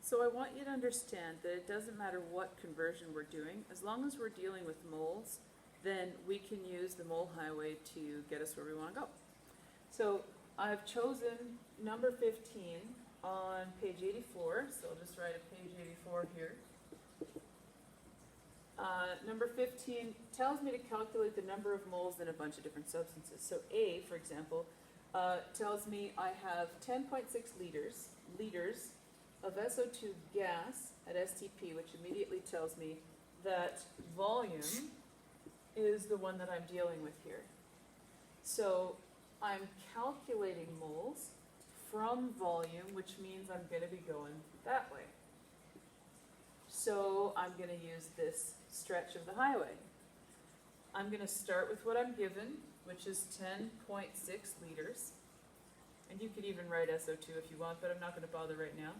So I want you to understand that it doesn't matter what conversion we're doing, as long as we're dealing with moles, then we can use the mole highway to get us where we want to go. So I've chosen number 15 on page 84, so I'll just write a page 84 here. Number 15 tells me to calculate the number of moles in a bunch of different substances. So A, for example, tells me I have 10.6 liters of SO2 gas at STP, which immediately tells me that volume is the one that I'm dealing with here. So I'm calculating moles from volume, which means I'm going to be going that way. So I'm going to use this stretch of the highway. I'm going to start with what I'm given, which is 10.6 liters. And you could even write SO2 if you want, but I'm not going to bother right now.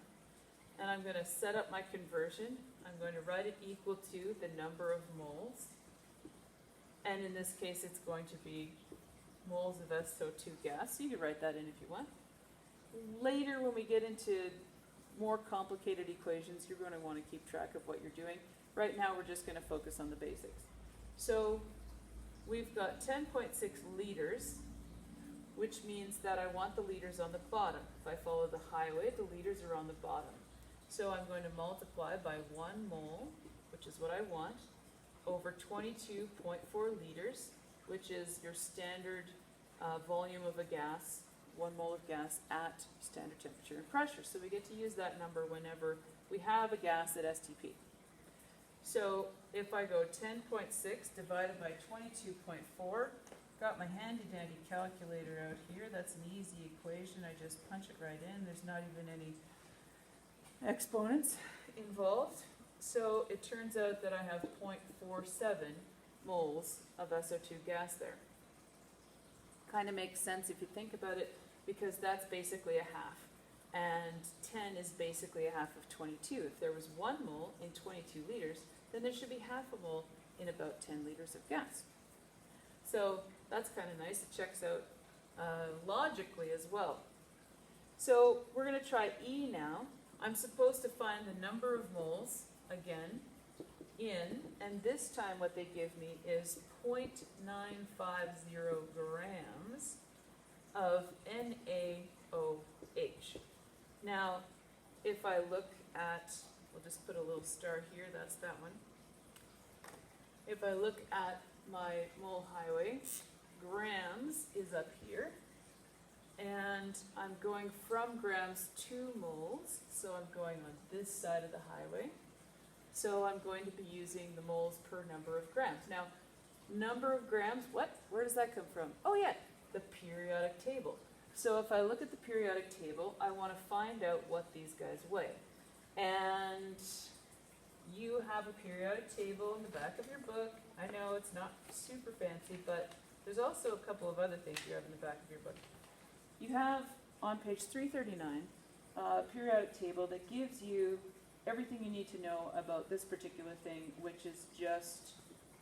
And I'm going to set up my conversion. I'm going to write it equal to the number of moles. And in this case, it's going to be moles of SO2 gas. So you can write that in if you want. Later, when we get into more complicated equations, you're going to want to keep track of what you're doing. Right now, we're just going to focus on the basics. So we've got 10.6 liters, which means that I want the liters on the bottom. If I follow the highway, the liters are on the bottom. So I'm going to multiply by 1 mole, which is what I want, over 22.4 liters, which is your standard volume of a gas, 1 mole of gas at standard temperature and pressure. So we get to use that number whenever we have a gas at STP. So if I go 10.6 divided by 22.4, got my handy dandy calculator out here. That's an easy equation. I just punch it right in. There's not even any exponents involved. So it turns out that I have 0.47 moles of SO2 gas there. Kind of makes sense if you think about it, because that's basically a half. And 10 is basically a half of 22. If there was 1 mole in 22 liters, then there should be half a mole in about 10 liters of gas. So that's kind of nice. It checks out logically as well. So we're going to try E now. I'm supposed to find the number of moles, again, in, and this time what they give me is 0.950 grams of NaOH. Now, if I look at, we'll just put a little star here, that's that one. If I look at my mole highway, grams is up here, and I'm going from grams to moles, so I'm going on this side of the highway. So I'm going to be using the moles per number of grams. Now, number of grams, what? Where does that come from? Oh yeah, the periodic table. So if I look at the periodic table, I want to find out what these guys weigh. And you have a periodic table in the back of your book. I know it's not super fancy, but there's also a couple of other things you have in the back of your book. You have, on page 339, a periodic table that gives you everything you need to know about this particular thing, which is just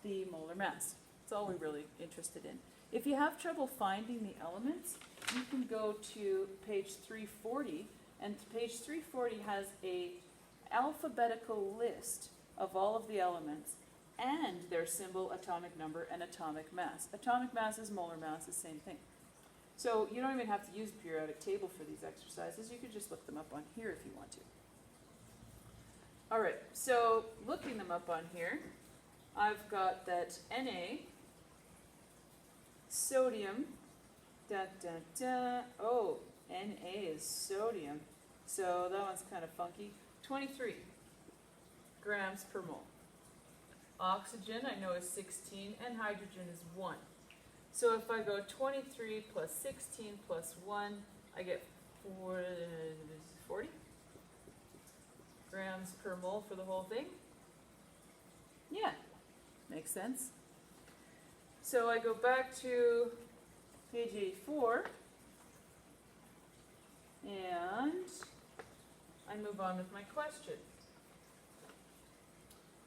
the molar mass. That's all we're really interested in. If you have trouble finding the elements, you can go to page 340, and page 340 has a alphabetical list of all of the elements and their symbol, atomic number, and atomic mass. Atomic mass is molar mass, the same thing. So you don't even have to use the periodic table for these exercises. You could just look them up on here if you want to. All right, so looking them up on here, I've got that Na, sodium, oh, Na is sodium, so that one's kind of funky, 23 grams per mole. Oxygen, I know, is 16, and hydrogen is 1. So if I go 23 plus 16 plus 1, I get 40 grams per mole for the whole thing. Yeah, makes sense. So I go back to page 84, and I move on with my question.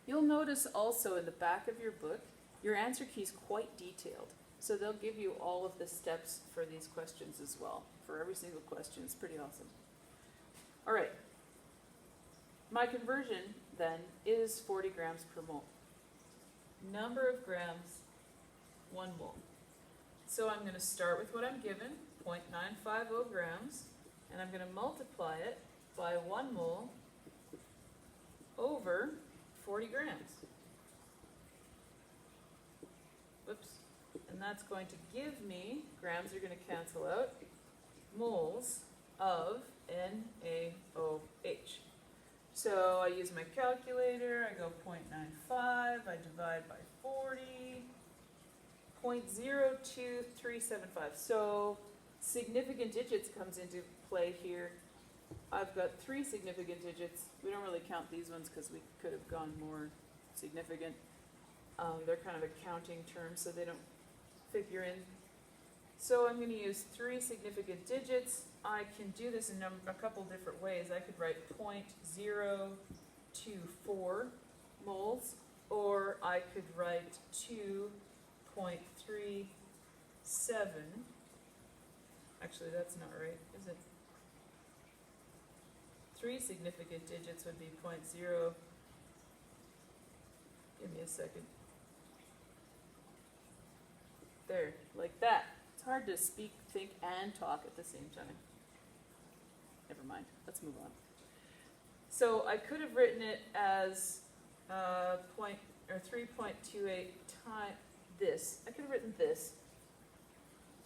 You'll notice also in the back of your book, your answer key is quite detailed. So they'll give you all of the steps for these questions as well. For every single question, it's pretty awesome. All right. my conversion then is 40 grams per mole. Number of grams, 1 mole. So I'm going to start with what I'm given, 0.950 grams, and I'm going to multiply it by 1 mole over 40 grams. Whoops. And that's going to give me, grams are going to cancel out, moles of NaOH. So I use my calculator, I go 0.95, I divide by 40, 0.02375. So significant digits comes into play here. I've got 3 significant digits. We don't really count these ones because we could have gone more significant. They're kind of a counting term, so they don't figure in. So I'm going to use 3 significant digits. I can do this in a couple different ways. I could write 0.024 moles, or I could write 2.37. Actually, that's not right, is it? 3 significant digits would be 0. Give me a second. There, like that. It's hard to speak, think, and talk at the same time. Never mind, let's move on. So I could have written it as 3.28 times this. I could have written this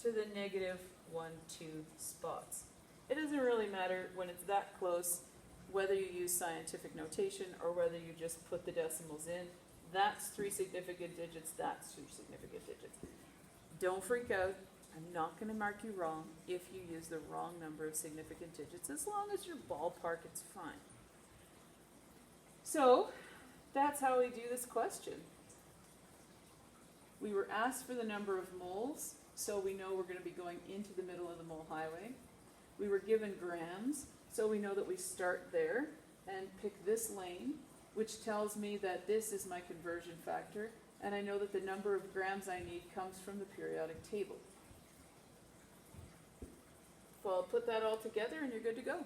to the -1, 2 spots. It doesn't really matter when it's that close whether you use scientific notation or whether you just put the decimals in. That's 3 significant digits, that's 2 significant digits. Don't freak out. I'm not going to mark you wrong if you use the wrong number of significant digits. As long as you're ballpark, it's fine. So that's how we do this question. We were asked for the number of moles, so we know we're going to be going into the middle of the mole highway. We were given grams, so we know that we start there and pick this lane, which tells me that this is my conversion factor, and I know that the number of grams I need comes from the periodic table. Well, I'll put that all together and you're good to go.